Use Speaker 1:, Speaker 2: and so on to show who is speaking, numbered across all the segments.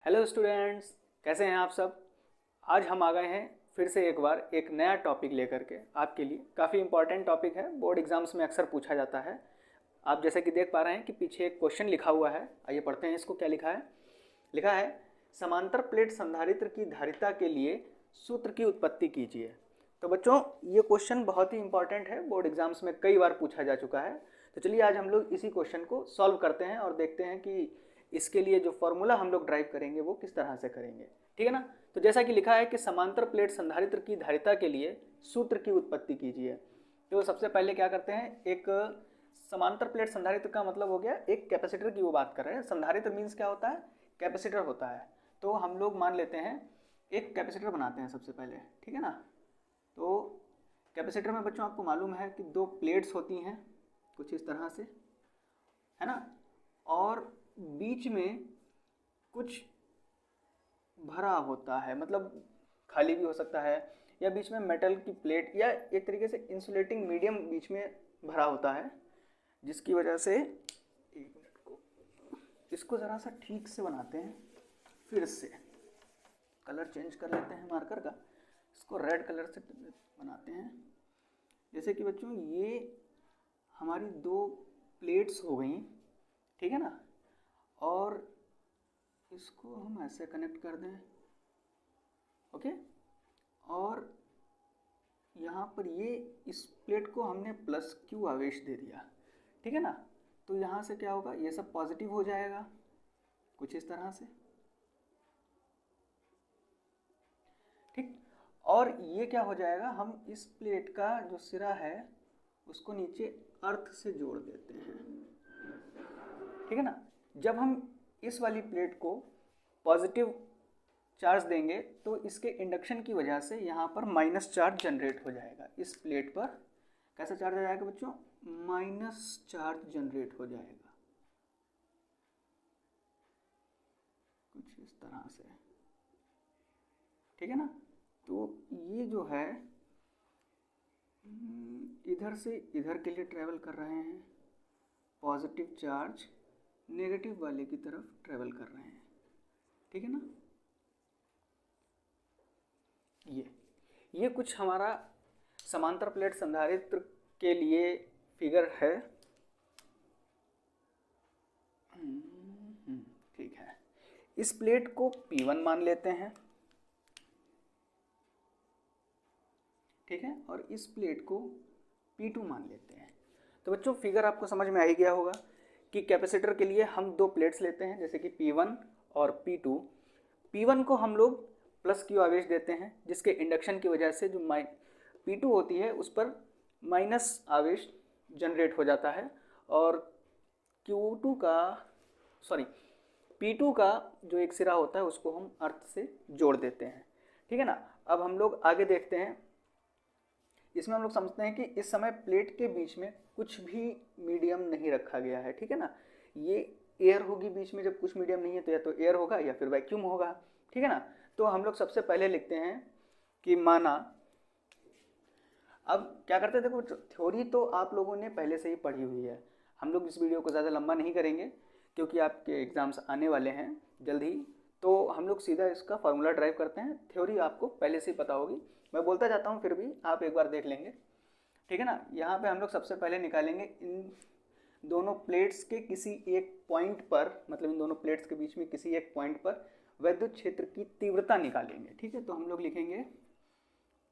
Speaker 1: Hello students, कैसे हैं आप सब। आज हम आ गए हैं फिर से एक बार एक नया टॉपिक लेकर के आपके लिए। काफ़ी इंपॉर्टेंट टॉपिक है, बोर्ड एग्जाम्स में अक्सर पूछा जाता है। आप जैसे कि देख पा रहे हैं कि पीछे एक क्वेश्चन लिखा हुआ है। आइए पढ़ते हैं इसको। क्या लिखा है? लिखा है समांतर प्लेट संधारित्र की धारिता के लिए सूत्र की उत्पत्ति कीजिए। तो बच्चों, ये क्वेश्चन बहुत ही इंपॉर्टेंट है, बोर्ड एग्जाम्स में कई बार पूछा जा चुका है। तो चलिए आज हम लोग इसी क्वेश्चन को सॉल्व करते हैं और देखते हैं कि इसके लिए जो फॉर्मूला हम लोग ड्राइव करेंगे वो किस तरह से करेंगे। ठीक है ना। तो जैसा कि लिखा है कि समांतर प्लेट संधारित्र की धारिता के लिए सूत्र की उत्पत्ति कीजिए। तो सबसे पहले क्या करते हैं, एक समांतर प्लेट संधारित्र का मतलब हो गया एक कैपेसिटर की वो बात कर रहे हैं। संधारित्र मीन्स क्या होता है? कैपेसिटर होता है। तो हम लोग मान लेते हैं एक कैपेसिटर बनाते हैं सबसे पहले। ठीक है ना। तो कैपेसिटर में बच्चों आपको मालूम है कि दो प्लेट्स होती हैं कुछ इस तरह से, है ना। और बीच में कुछ भरा होता है, मतलब खाली भी हो सकता है, या बीच में मेटल की प्लेट या एक तरीके से इंसुलेटिंग मीडियम बीच में भरा होता है, जिसकी वजह से एक मिनट को इसको ज़रा सा ठीक से बनाते हैं। फिर से कलर चेंज कर लेते हैं मार्कर का, इसको रेड कलर से बनाते हैं। जैसे कि बच्चों ये हमारी दो प्लेट्स हो गई, ठीक है ना। और इसको हम ऐसे कनेक्ट कर दें, ओके। और यहाँ पर ये इस प्लेट को हमने प्लस क्यू आवेश दे दिया, ठीक है ना। तो यहाँ से क्या होगा, ये सब पॉजिटिव हो जाएगा कुछ इस तरह से, ठीक। और ये क्या हो जाएगा, हम इस प्लेट का जो सिरा है उसको नीचे अर्थ से जोड़ देते हैं, ठीक है ना। जब हम इस वाली प्लेट को पॉजिटिव चार्ज देंगे तो इसके इंडक्शन की वजह से यहाँ पर माइनस चार्ज जनरेट हो जाएगा। इस प्लेट पर कैसा चार्ज आ जाएगा बच्चों? माइनस चार्ज जनरेट हो जाएगा कुछ इस तरह से, ठीक है ना। तो ये जो है इधर से इधर के लिए ट्रेवल कर रहे हैं, पॉजिटिव चार्ज नेगेटिव वाले की तरफ ट्रेवल कर रहे हैं, ठीक है ना। ये कुछ हमारा समांतर प्लेट संधारित्र के लिए फिगर है। ठीक है, इस प्लेट को P1 मान लेते हैं, ठीक है, और इस प्लेट को P2 मान लेते हैं। तो बच्चों फिगर आपको समझ में आ ही गया होगा कि कैपेसिटर के लिए हम दो प्लेट्स लेते हैं जैसे कि P1 और P2। P1 को हम लोग प्लस क्यू आवेश देते हैं, जिसके इंडक्शन की वजह से जो P2 होती है उस पर माइनस आवेश जनरेट हो जाता है, और Q2 का P2 का जो एक सिरा होता है उसको हम अर्थ से जोड़ देते हैं, ठीक है ना। अब हम लोग आगे देखते हैं। इसमें हम लोग समझते हैं कि इस समय प्लेट के बीच में कुछ भी मीडियम नहीं रखा गया है, ठीक है ना। ये एयर होगी बीच में, जब कुछ मीडियम नहीं है तो या तो एयर होगा या फिर वैक्यूम होगा, ठीक है ना। तो हम लोग सबसे पहले लिखते हैं कि माना, अब क्या करते हैं, देखो थ्योरी तो आप लोगों ने पहले से ही पढ़ी हुई है। हम लोग इस वीडियो को ज़्यादा लंबा नहीं करेंगे क्योंकि आपके एग्ज़ाम्स आने वाले हैं जल्द ही। तो हम लोग सीधा इसका फार्मूला ड्राइव करते हैं। थ्योरी आपको पहले से ही पता होगी, मैं बोलता जाता हूँ फिर भी आप एक बार देख लेंगे, ठीक है ना। यहाँ पे हम लोग सबसे पहले निकालेंगे इन दोनों प्लेट्स के किसी एक पॉइंट पर, मतलब इन दोनों प्लेट्स के बीच में किसी एक पॉइंट पर वैद्युत क्षेत्र की तीव्रता निकालेंगे, ठीक है। तो हम लोग लिखेंगे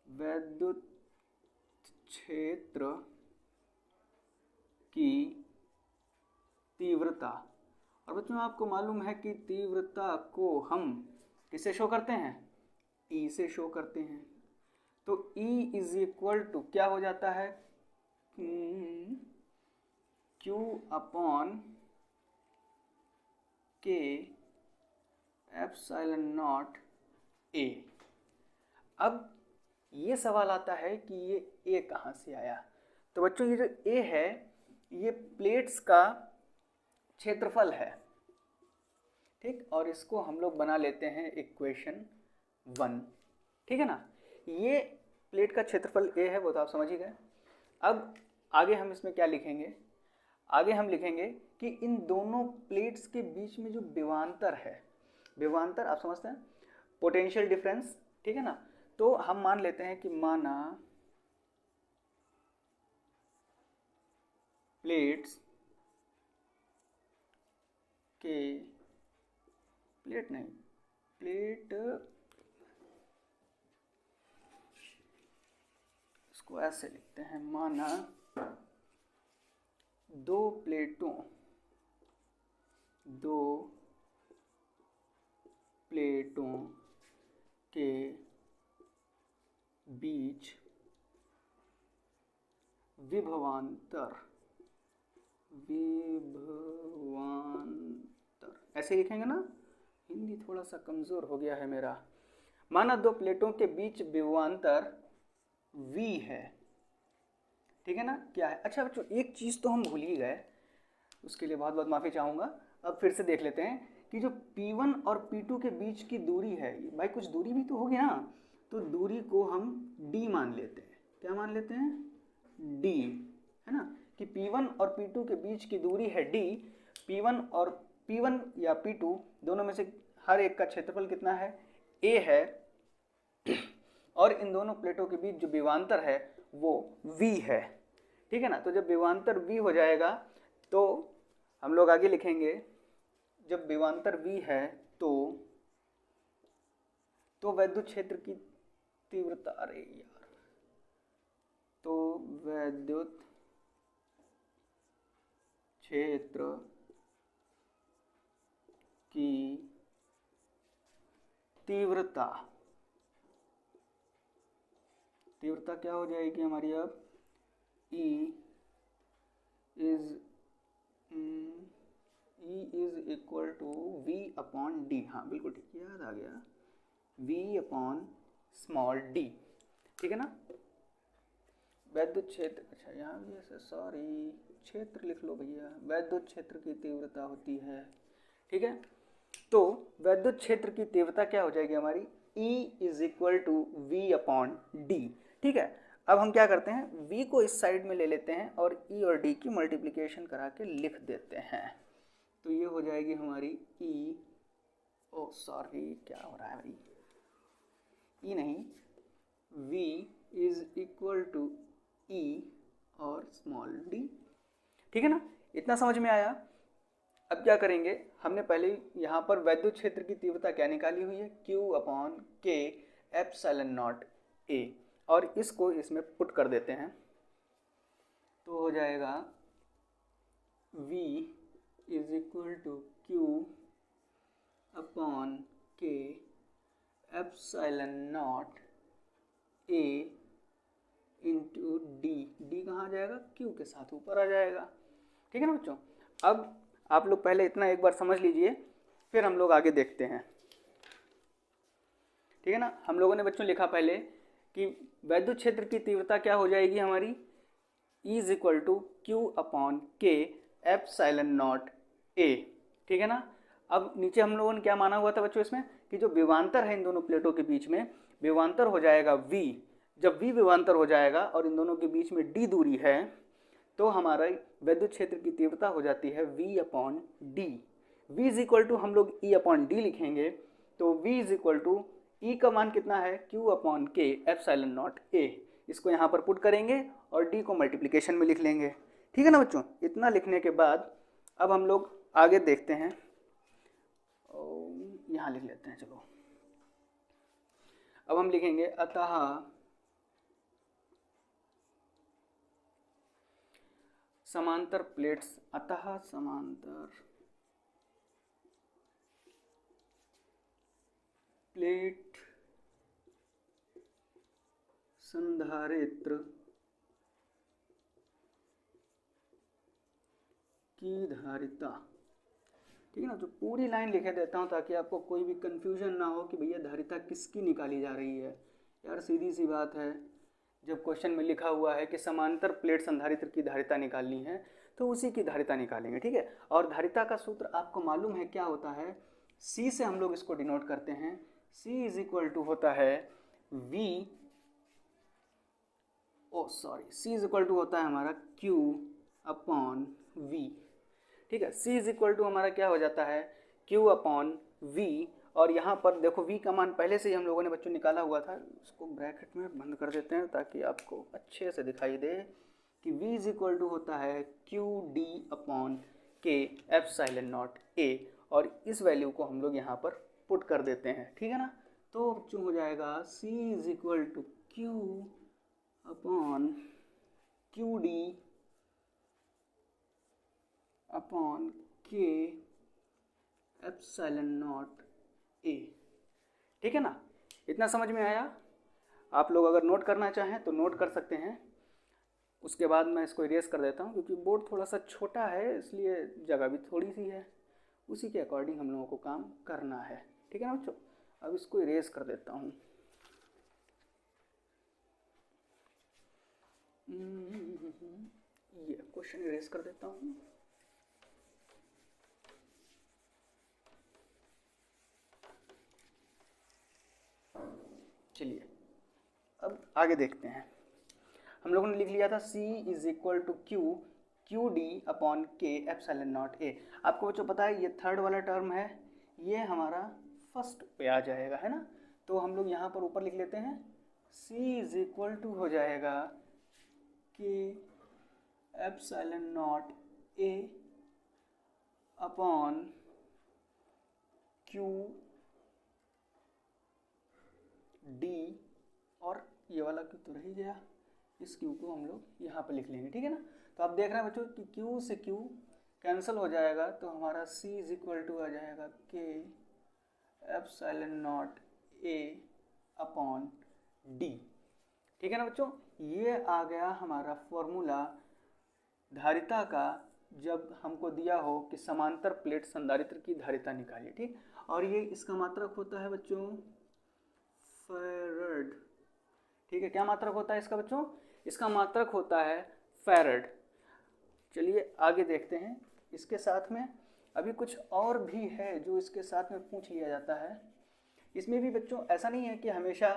Speaker 1: वैद्युत क्षेत्र की तीव्रता। और बच्चों आपको मालूम है कि तीव्रता को हम किससे शो करते हैं? E से शो करते हैं। तो E इज इक्वल टू क्या हो जाता है? Q upon K epsilon naught A। अब ये सवाल आता है कि ये A कहाँ से आया। तो बच्चों ये जो A है ये प्लेट्स का क्षेत्रफल है, ठीक। और इसको हम लोग बना लेते हैं इक्वेशन 1, ठीक है ना। ये प्लेट का क्षेत्रफल A है, वो तो आप समझ ही गए। अब आगे हम इसमें क्या लिखेंगे? आगे हम लिखेंगे कि इन दोनों प्लेट्स के बीच में जो विभवांतर है विभवांतर आप समझते हैं, पोटेंशियल डिफरेंस, ठीक है ना। तो हम मान लेते हैं कि माना प्लेट्स के, प्लेट नहीं, प्लेट इसको ऐसे लिखते हैं, माना दो प्लेटों के बीच विभवांतर, ऐसे लिखेंगे ना, हिंदी थोड़ा सा कमजोर हो गया है मेरा। माना दो प्लेटों के बीच विभवांतर v है, ठीक है ना, क्या है। अच्छा बच्चों एक चीज़ तो हम भूल ही गए, उसके लिए बहुत बहुत माफ़ी चाहूँगा। अब फिर से देख लेते हैं कि जो P1 और P2 के बीच की दूरी है, भाई कुछ दूरी भी तो होगी ना, तो दूरी को हम d मान लेते हैं। क्या मान लेते हैं? d, है ना, कि P1 और P2 के बीच की दूरी है d। P1 या P2 दोनों में से हर एक का क्षेत्रफल कितना है? a है, और इन दोनों प्लेटों के बीच जो विभवांतर है वो v है, ठीक है ना। तो जब विभवांतर v हो जाएगा तो हम लोग आगे लिखेंगे, जब विभवांतर v है तो वैद्युत क्षेत्र की तीव्रता, अरे यार, तो वैद्युत क्षेत्र की तीव्रता क्या हो जाएगी हमारी अब? E is equal to V upon D। हाँ बिल्कुल ठीक, याद आ गया, V अपॉन स्मॉल d, ठीक है ना। वैद्युत क्षेत्र, अच्छा यहाँ भी ऐसे, सॉरी क्षेत्र लिख लो भैया, वैद्युत क्षेत्र की तीव्रता होती है, ठीक है। तो वैद्युत क्षेत्र की तीव्रता क्या हो जाएगी हमारी? E is equal to V upon D, ठीक है। अब हम क्या करते हैं, V को इस साइड में ले लेते हैं और E और D की मल्टीप्लिकेशन करा के लिख देते हैं। तो ये हो जाएगी हमारी E, ओ सॉरी क्या हो रहा है भाई, E नहीं, V is equal to E और स्मॉल d, ठीक है ना। इतना समझ में आया। अब क्या करेंगे, हमने पहले यहाँ पर वैद्युत क्षेत्र की तीव्रता क्या निकाली हुई है? Q upon K epsilon naught A, और इसको इसमें पुट कर देते हैं तो हो जाएगा V is equal to Q upon K epsilon naught A into D। D कहाँ आ जाएगा? Q के साथ ऊपर आ जाएगा, ठीक है ना बच्चों। अब आप लोग पहले इतना एक बार समझ लीजिए, फिर हम लोग आगे देखते हैं, ठीक है ना। हम लोगों ने बच्चों लिखा पहले कि वैद्युत क्षेत्र की तीव्रता क्या हो जाएगी हमारी? E is equal to Q upon K epsilon naught A, ठीक है ना। अब नीचे हम लोगों ने क्या माना हुआ था बच्चों इसमें, कि जो विभवांतर है इन दोनों प्लेटों के बीच में, विभवांतर हो जाएगा V। जब V विभवांतर हो जाएगा और इन दोनों के बीच में D दूरी है, तो हमारा वैद्युत क्षेत्र की तीव्रता हो जाती है V upon D। V is equal to हम लोग E अपॉन D लिखेंगे, तो V is equal to E का मान कितना है? Q upon K epsilon naught A। इसको यहाँ पर पुट करेंगे और D को मल्टीप्लिकेशन में लिख लेंगे, ठीक है ना बच्चों। इतना लिखने के बाद अब हम लोग आगे देखते हैं, यहाँ लिख लेते हैं, चलो अब हम लिखेंगे अतः समांतर प्लेट्स, अतः समांतर प्लेट संधारित्र की धारिता, ठीक है ना। तो पूरी लाइन लिखे देता हूँ ताकि आपको कोई भी कंफ्यूजन ना हो कि भैया धारिता किसकी निकाली जा रही है। यार सीधी सी बात है, जब क्वेश्चन में लिखा हुआ है कि समांतर प्लेट संधारित्र की धारिता निकालनी है तो उसी की धारिता निकालेंगे, ठीक है। और धारिता का सूत्र आपको मालूम है क्या होता है? C से हम लोग इसको डिनोट करते हैं। C इज इक्वल टू होता है V, C is equal to होता है हमारा Q अपॉन V, ठीक है। C इज इक्वल टू हमारा क्या हो जाता है? Q अपॉन V, और यहाँ पर देखो v का मान पहले से ही हम लोगों ने बच्चों निकाला हुआ था, इसको ब्रैकेट में बंद कर देते हैं ताकि आपको अच्छे से दिखाई दे कि v इज इक्वल टू होता है Q D upon K epsilon naught a, और इस वैल्यू को हम लोग यहाँ पर पुट कर देते हैं, ठीक है ना। तो बच्चों हो जाएगा c is equal to Q upon Q D upon K epsilon naught a, ठीक है ना। इतना समझ में आया। आप लोग अगर नोट करना चाहें तो नोट कर सकते हैं, उसके बाद मैं इसको इरेज कर देता हूँ क्योंकि बोर्ड थोड़ा सा छोटा है इसलिए जगह भी थोड़ी सी है, उसी के अकॉर्डिंग हम लोगों को काम करना है, ठीक है ना बच्चों। अब इसको इरेज कर देता हूँ। ये क्वेश्चन इरेज कर देता हूँ। चलिए अब आगे देखते हैं। हम लोगों ने लिख लिया था c is equal to Q D upon K epsilon naught a। आपको बच्चों पता है ये थर्ड वाला टर्म है, ये हमारा फर्स्ट पे आ जाएगा, है ना। तो हम लोग यहाँ पर ऊपर लिख लेते हैं c इज इक्वल टू हो जाएगा के epsilon naught a upon Q D, और ये वाला क्यू तो रह ही गया, इस क्यू को हम लोग यहाँ पर लिख लेंगे, ठीक है ना। तो आप देख रहे हैं बच्चों कि क्यू से क्यू कैंसिल हो जाएगा, तो हमारा c इज इक्वल टू आ जाएगा के epsilon naught a upon D, ठीक है ना बच्चों। ये आ गया हमारा फॉर्मूला धारिता का, जब हमको दिया हो कि समांतर प्लेट संधारित्र की धारिता निकालिए, ठीक। और ये इसका मात्रक होता है बच्चों फैरड, ठीक है। क्या मात्रक होता है इसका बच्चों? इसका मात्रक होता है फैरड। चलिए आगे देखते हैं। इसके साथ में अभी कुछ और भी है जो इसके साथ में पूछ लिया जाता है। इसमें भी बच्चों ऐसा नहीं है कि हमेशा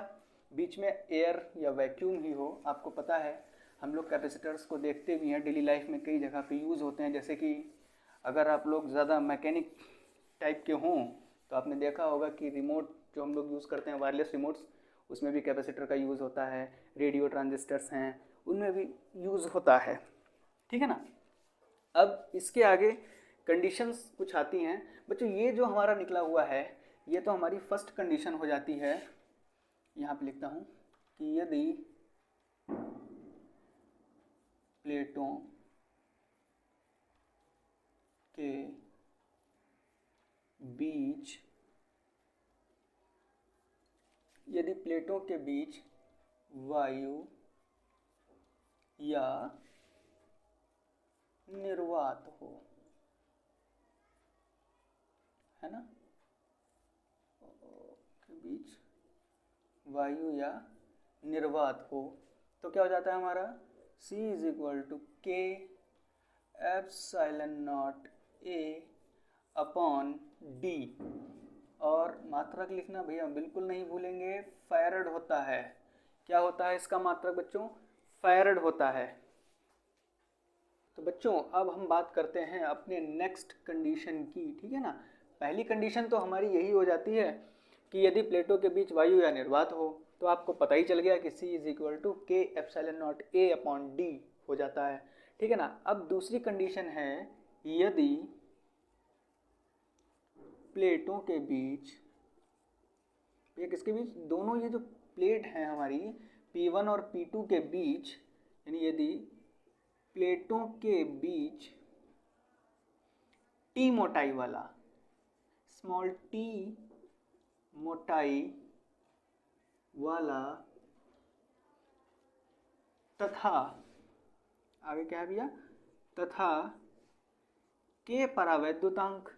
Speaker 1: बीच में एयर या वैक्यूम ही हो। आपको पता है हम लोग कैपेसिटर्स को देखते भी हैं, डेली लाइफ में कई जगह पे यूज़ होते हैं। जैसे कि अगर आप लोग ज़्यादा मैकेनिक टाइप के हों तो आपने देखा होगा कि रिमोट जो हम लोग यूज़ करते हैं, वायरलेस रिमोट्स, उसमें भी कैपेसिटर का यूज़ होता है। रेडियो ट्रांजिस्टर्स हैं उनमें भी यूज़ होता है, ठीक है ना। अब इसके आगे कंडीशंस कुछ आती हैं बच्चों। ये जो हमारा निकला हुआ है ये तो हमारी फर्स्ट कंडीशन हो जाती है। यहाँ पे लिखता हूँ कि यदि प्लेटों के बीच वायु या निर्वात हो, है ना, के बीच वायु या निर्वात हो, तो क्या हो जाता है हमारा c इज इक्वल टू के epsilon naught a upon D. और मात्रक लिखना भैया बिल्कुल नहीं भूलेंगे, फैरड होता है। क्या होता है इसका मात्रक बच्चों? फैरड होता है। तो बच्चों अब हम बात करते हैं अपने नेक्स्ट कंडीशन की, ठीक है ना। पहली कंडीशन तो हमारी यही हो जाती है कि यदि प्लेटों के बीच वायु या निर्वात हो, तो आपको पता ही चल गया कि c इज इक्वल टू के epsilon naught a upon D हो जाता है, ठीक है ना। अब दूसरी कंडीशन है यदि प्लेटों के बीच, ये किसके बीच? दोनों ये जो प्लेट हैं हमारी P1 और P2 के बीच, यानी यदि प्लेटों के बीच T मोटाई वाला, स्मॉल t मोटाई वाला तथा, आगे क्या है भैया, तथा के परावैद्युतांक,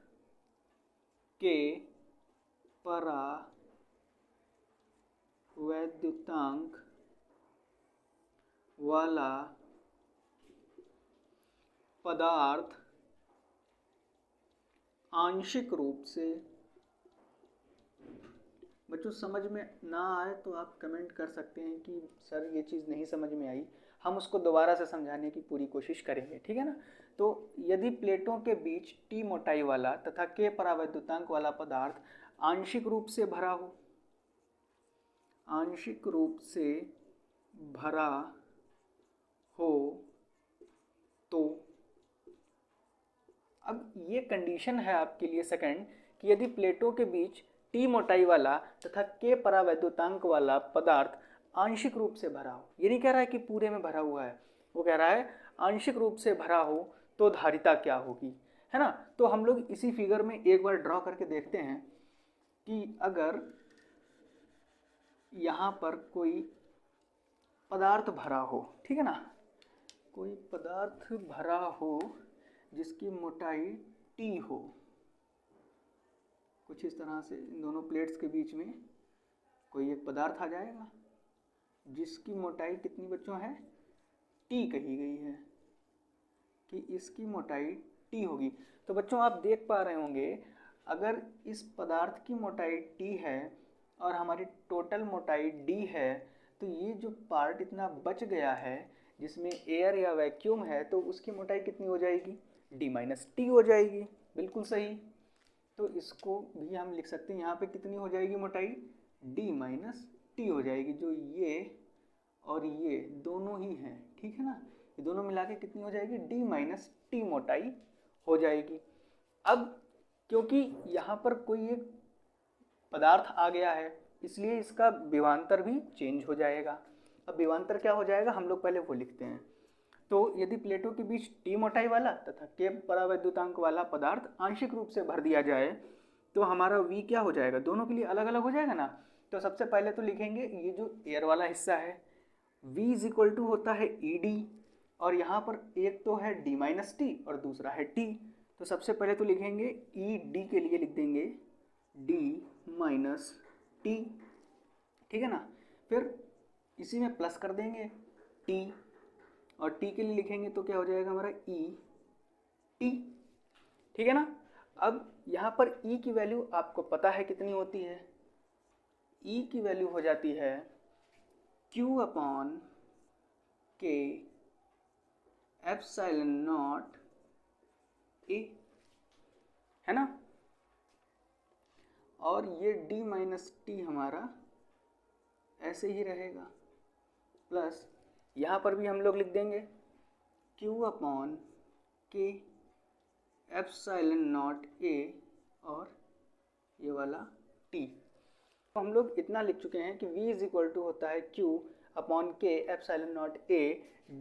Speaker 1: के परावैद्युतांक वाला पदार्थ आंशिक रूप से, बच्चों समझ में ना आए तो आप कमेंट कर सकते हैं कि सर ये चीज़ नहीं समझ में आई, हम उसको दोबारा से समझाने की पूरी कोशिश करेंगे, ठीक है ना। तो यदि प्लेटों के बीच टी मोटाई वाला तथा के परावैद्युतांक वाला पदार्थ आंशिक रूप से भरा हो, आंशिक रूप से भरा हो तो अब ये कंडीशन है आपके लिए सेकंड कि यदि प्लेटों के बीच टी मोटाई वाला तथा के परावैद्युतांक वाला पदार्थ आंशिक रूप से भरा हो, ये नहीं कह रहा है कि पूरे में भरा हुआ है, वो कह रहा है आंशिक रूप से भरा हो तो धारिता क्या होगी, है ना। तो हम लोग इसी फिगर में एक बार ड्रॉ करके देखते हैं कि अगर यहाँ पर कोई पदार्थ भरा हो, ठीक है ना, कोई पदार्थ भरा हो जिसकी मोटाई टी हो, कुछ इस तरह से इन दोनों प्लेट्स के बीच में कोई एक पदार्थ आ जाएगा जिसकी मोटाई कितनी बच्चों है, टी कही गई है कि इसकी मोटाई टी होगी। तो बच्चों आप देख पा रहे होंगे अगर इस पदार्थ की मोटाई टी है और हमारी टोटल मोटाई डी है तो ये जो पार्ट इतना बच गया है जिसमें एयर या वैक्यूम है तो उसकी मोटाई कितनी हो जाएगी, डी माइनस टी हो जाएगी। बिल्कुल सही। तो इसको भी हम लिख सकते हैं, यहाँ पे कितनी हो जाएगी मोटाई, डी माइनस टी हो जाएगी, जो ये और ये दोनों ही हैं, ठीक है ना, ये दोनों मिला के कितनी हो जाएगी, डी माइनस टी मोटाई हो जाएगी। अब क्योंकि यहाँ पर कोई एक पदार्थ आ गया है इसलिए इसका विभवांतर भी चेंज हो जाएगा। अब विभवांतर क्या हो जाएगा हम लोग पहले वो लिखते हैं। तो यदि प्लेटों के बीच टी मोटाई वाला तथा के परावैद्युतांक वाला पदार्थ आंशिक रूप से भर दिया जाए तो हमारा V क्या हो जाएगा, दोनों के लिए अलग अलग हो जाएगा ना। तो सबसे पहले तो लिखेंगे ये जो एयर वाला हिस्सा है V इज इक्वल टू होता है ED और यहाँ पर एक तो है D माइनस टी और दूसरा है T। तो सबसे पहले तो लिखेंगे ED के लिए लिख देंगे D माइनस टी, ठीक है ना। फिर इसी में प्लस कर देंगे T और T के लिए लिखेंगे तो क्या हो जाएगा हमारा ET, ठीक है ना। अब यहाँ पर E की वैल्यू आपको पता है कितनी होती है, E की वैल्यू हो जाती है Q upon K epsilon naught A, है ना। और ये D माइनस टी हमारा ऐसे ही रहेगा, प्लस यहाँ पर भी हम लोग लिख देंगे Q upon K epsilon naught A और ये वाला T। तो हम लोग इतना लिख चुके हैं कि V इज इक्वल टू होता है Q upon K epsilon naught A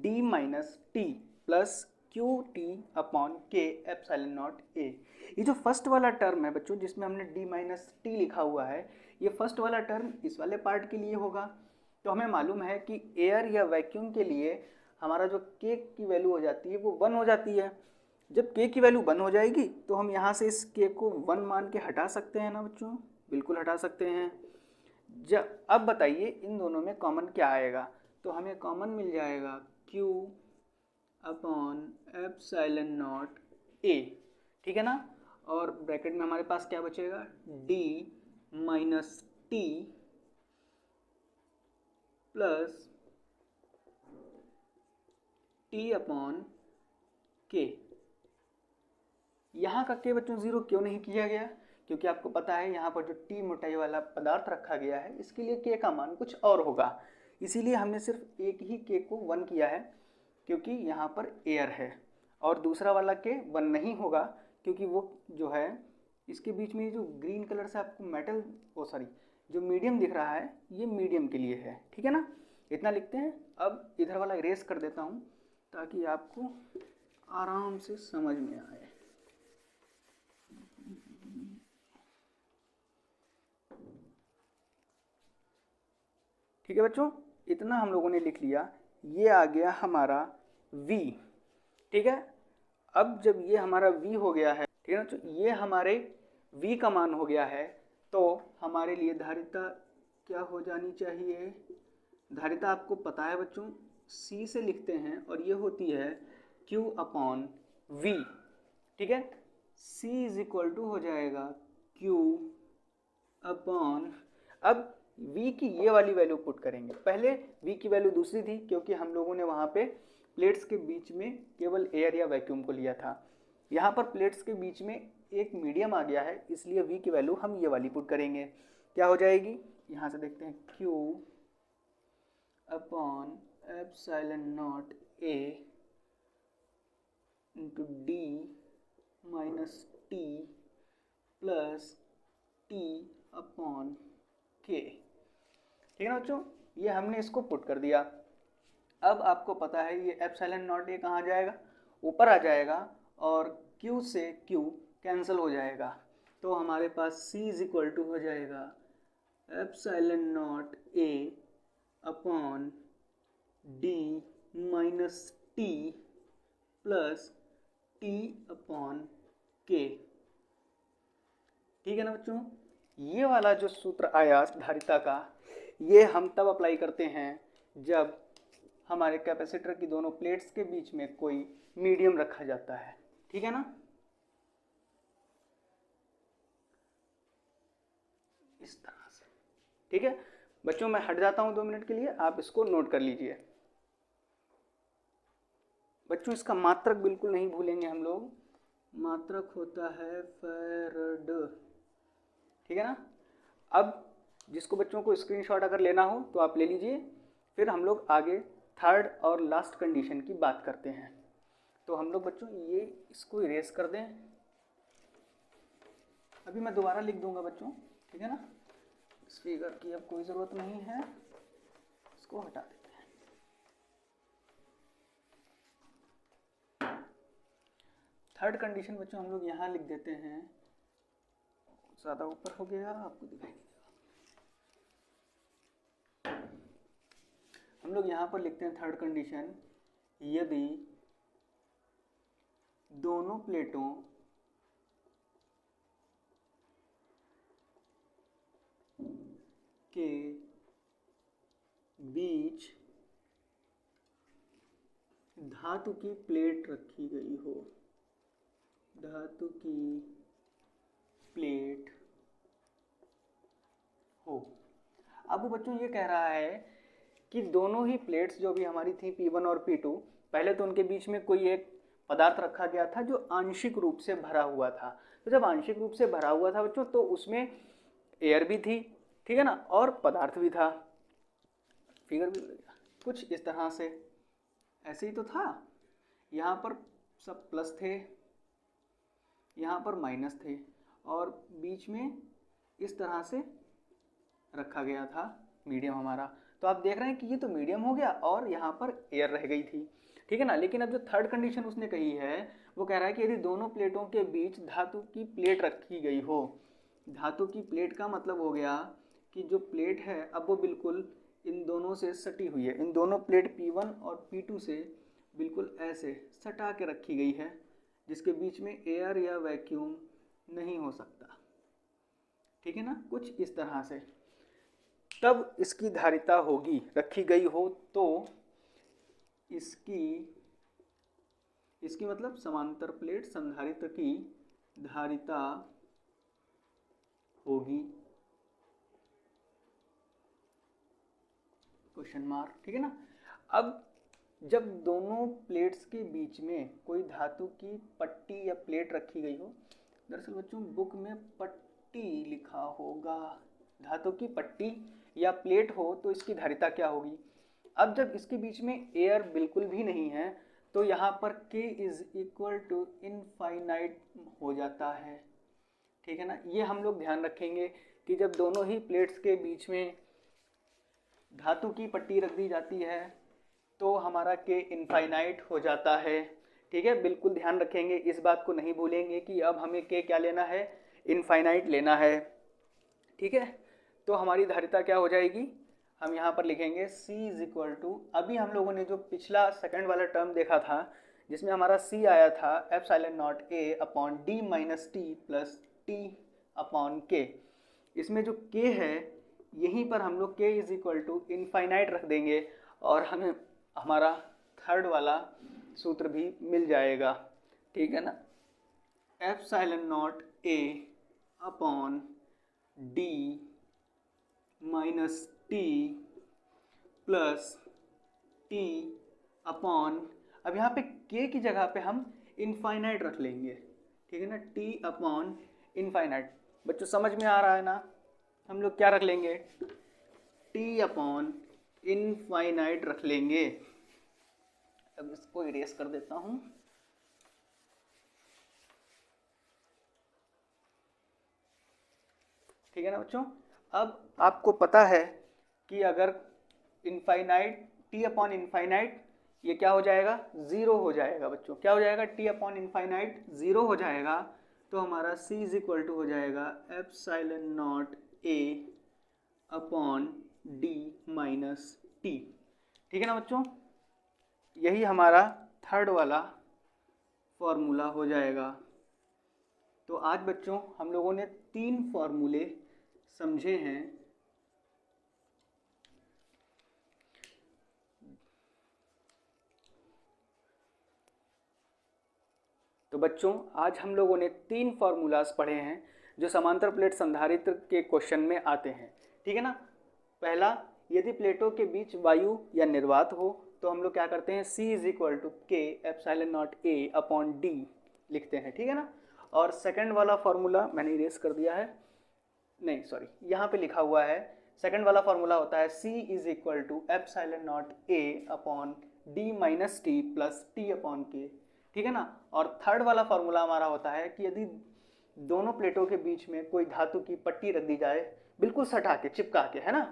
Speaker 1: D minus T plus QT upon K epsilon naught A। ये जो फर्स्ट वाला टर्म है बच्चों जिसमें हमने D माइनस टी लिखा हुआ है, ये फर्स्ट वाला टर्म इस वाले पार्ट के लिए होगा। तो हमें मालूम है कि एयर या वैक्यूम के लिए हमारा जो K की वैल्यू हो जाती है वो 1 हो जाती है। जब K की वैल्यू 1 हो जाएगी तो हम यहाँ से इस K को 1 मान के हटा सकते हैं ना बच्चों, बिल्कुल हटा सकते हैं। अब बताइए इन दोनों में कॉमन क्या आएगा, तो हमें कॉमन मिल जाएगा Q upon epsilon naught A, ठीक है ना। और ब्रैकेट में हमारे पास क्या बचेगा, D minus T plus T upon K। यहाँ का K बच्चों 0 क्यों नहीं किया गया, क्योंकि आपको पता है यहाँ पर जो T मोटाई वाला पदार्थ रखा गया है इसके लिए K का मान कुछ और होगा, इसीलिए हमने सिर्फ एक ही K को 1 किया है क्योंकि यहाँ पर एयर है। और दूसरा वाला K 1 नहीं होगा क्योंकि वो जो है इसके बीच में जो ग्रीन कलर से आपको मेटल जो मीडियम दिख रहा है ये मीडियम के लिए है, ठीक है ना। इतना लिखते हैं। अब इधर वाला इरेज कर देता हूँ ताकि आपको आराम से समझ में आए। ठीक है बच्चों, इतना हम लोगों ने लिख लिया, ये आ गया हमारा V, ठीक है। अब जब ये हमारा V हो गया है, ठीक है ना, तो ये हमारे V का मान हो गया है, तो हमारे लिए धारिता क्या हो जानी चाहिए, धारिता आपको पता है बच्चों C से लिखते हैं और ये होती है Q अपॉन V, ठीक है। C इज इक्वल टू हो जाएगा Q अपॉन, अब V की ये वाली वैल्यू पुट करेंगे। पहले V की वैल्यू दूसरी थी क्योंकि हम लोगों ने वहाँ पे प्लेट्स के बीच में केवल एयर या वैक्यूम को लिया था। यहाँ पर प्लेट्स के बीच में एक मीडियम आ गया है, इसलिए v की वैल्यू हम ये वाली पुट करेंगे। क्या हो जाएगी, यहाँ से देखते हैं, q upon epsilon naught a into d minus t plus t upon k। ठीक है ना बच्चों, ये हमने इसको पुट कर दिया। अब आपको पता है ये एप्सिलॉन नॉट ए कहाँ जाएगा, ऊपर आ जाएगा, और q से q कैंसिल हो जाएगा, तो हमारे पास c इज इक्वल टू हो जाएगा epsilon not a upon d minus t plus t upon k। ठीक है ना बच्चों, ये वाला जो सूत्र आया धारिता का, ये हम तब अप्लाई करते हैं जब हमारे कैपेसिटर की दोनों प्लेट्स के बीच में कोई मीडियम रखा जाता है। ठीक है ना, इस तरह से। ठीक है बच्चों, मैं हट जाता हूं 2 मिनट के लिए, आप इसको नोट कर लीजिए। बच्चों इसका मात्रक बिल्कुल नहीं भूलेंगे हम लोग, मात्रक होता है फैराड। ठीक है ना, अब जिसको बच्चों को स्क्रीनशॉट अगर लेना हो तो आप ले लीजिए, फिर हम लोग आगे थर्ड और लास्ट कंडीशन की बात करते हैं। तो हम लोग बच्चों ये इसको इरेज कर दें, अभी मैं दोबारा लिख दूंगा बच्चों। ठीक है ना, इस फिगर की अब कोई ज़रूरत नहीं है, इसको हटा देते हैं। थर्ड कंडीशन बच्चों हम लोग यहाँ लिख देते हैं, ज़्यादा ऊपर हो गया, आपको दिखाई नहीं देगा। हम लोग यहाँ पर लिखते हैं थर्ड कंडीशन, यदि दोनों प्लेटों के बीच धातु की प्लेट रखी गई हो, धातु की प्लेट हो। अब बच्चों ये कह रहा है कि दोनों ही प्लेट्स जो भी हमारी थी P1 और P2, पहले तो उनके बीच में कोई एक पदार्थ रखा गया था जो आंशिक रूप से भरा हुआ था। तो जब आंशिक रूप से भरा हुआ था बच्चों, तो उसमें एयर भी थी, ठीक है ना, और पदार्थ भी था। फिगर भी कुछ इस तरह से ऐसे ही तो था, यहाँ पर सब प्लस थे, यहाँ पर माइनस थे, और बीच में इस तरह से रखा गया था मीडियम हमारा। तो आप देख रहे हैं कि ये तो मीडियम हो गया और यहाँ पर एयर रह गई थी। ठीक है ना, लेकिन अब जो थर्ड कंडीशन उसने कही है वो कह रहा है कि यदि दोनों प्लेटों के बीच धातु की प्लेट रखी गई हो। धातु की प्लेट का मतलब हो गया कि जो प्लेट है अब वो बिल्कुल इन दोनों से सटी हुई है, इन दोनों प्लेट P1 और P2 से बिल्कुल ऐसे सटा के रखी गई है, जिसके बीच में एयर या वैक्यूम नहीं हो सकता। ठीक है ना, कुछ इस तरह से। तब इसकी धारिता होगी, रखी गई हो तो इसकी मतलब समांतर प्लेट संधारित्र की धारिता होगी, क्वेश्चन मार्क। ठीक है ना, अब जब दोनों प्लेट्स के बीच में कोई धातु की पट्टी या प्लेट रखी गई हो, दरअसल बच्चों बुक में पट्टी लिखा होगा, धातु की पट्टी या प्लेट हो तो इसकी धारिता क्या होगी। अब जब इसके बीच में एयर बिल्कुल भी नहीं है तो यहाँ पर K is equal to infinite हो जाता है। ठीक है ना, ये हम लोग ध्यान रखेंगे कि जब दोनों ही प्लेट्स के बीच में धातु की पट्टी रख दी जाती है तो हमारा K इनफाइनाइट हो जाता है। ठीक है, बिल्कुल ध्यान रखेंगे, इस बात को नहीं भूलेंगे कि अब हमें K क्या लेना है, इनफाइनाइट लेना है। ठीक है, तो हमारी धारिता क्या हो जाएगी, हम यहाँ पर लिखेंगे C इज इक्वल टू, अभी हम लोगों ने जो पिछला सेकंड वाला टर्म देखा था जिसमें हमारा C आया था epsilon naught A upon D minus T plus T upon K, इसमें जो K है यहीं पर हम लोग K is equal to infinite रख देंगे और हमें हमारा थर्ड वाला सूत्र भी मिल जाएगा। ठीक है ना, epsilon naught A upon D minus T plus T upon, अब यहाँ पे K की जगह पे हम इनफाइनाइट रख लेंगे। ठीक है ना, टी अपॉन इनफाइनाइट। बच्चों समझ में आ रहा है ना, हम लोग क्या रख लेंगे, टी अपॉन इनफाइनाइट रख लेंगे। अब इसको इरेज कर देता हूं। ठीक है ना बच्चों, अब आपको पता है कि अगर इनफाइनाइट टी अपॉन इनफाइनाइट, ये क्या हो जाएगा, ज़ीरो हो जाएगा बच्चों। क्या हो जाएगा, टी अपॉन इनफाइनाइट ज़ीरो हो जाएगा। तो हमारा c इज इक्वल टू हो जाएगा epsilon naught a upon d minus T. ठीक है ना बच्चों, यही हमारा थर्ड वाला फॉर्मूला हो जाएगा। तो आज बच्चों हम लोगों ने 3 फॉर्मूले समझे हैं। तो बच्चों आज हम लोगों ने 3 फार्मूलाज पढ़े हैं जो समांतर प्लेट संधारित्र के क्वेश्चन में आते हैं। ठीक है ना, पहला, यदि प्लेटों के बीच वायु या निर्वात हो तो हम लोग क्या करते हैं, C इज इक्वल टू के epsilon naught A upon D लिखते हैं। ठीक है ना, और सेकंड वाला फार्मूला मैंने इरेज कर दिया है, नहीं सॉरी यहाँ पे लिखा हुआ है। सेकंड वाला फार्मूला होता है C is equal to epsilon naught A upon D minus T plus T upon K. ठीक है ना, और थर्ड वाला फार्मूला हमारा होता है कि यदि दोनों प्लेटों के बीच में कोई धातु की पट्टी रख दी जाए, बिल्कुल सटा के चिपका के, है ना,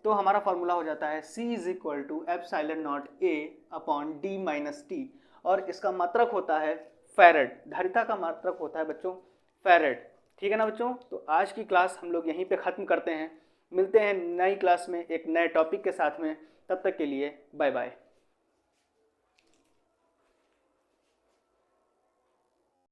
Speaker 1: तो हमारा फार्मूला हो जाता है C is equal to epsilon naught A upon D minus T, और इसका मात्रक होता है फैरेड, धारिता का मात्रक होता है बच्चों फैरेड। ठीक है ना बच्चों, तो आज की क्लास हम लोग यहीं पे ख़त्म करते हैं। मिलते हैं नई क्लास में एक नए टॉपिक के साथ में, तब तक के लिए बाय बाय।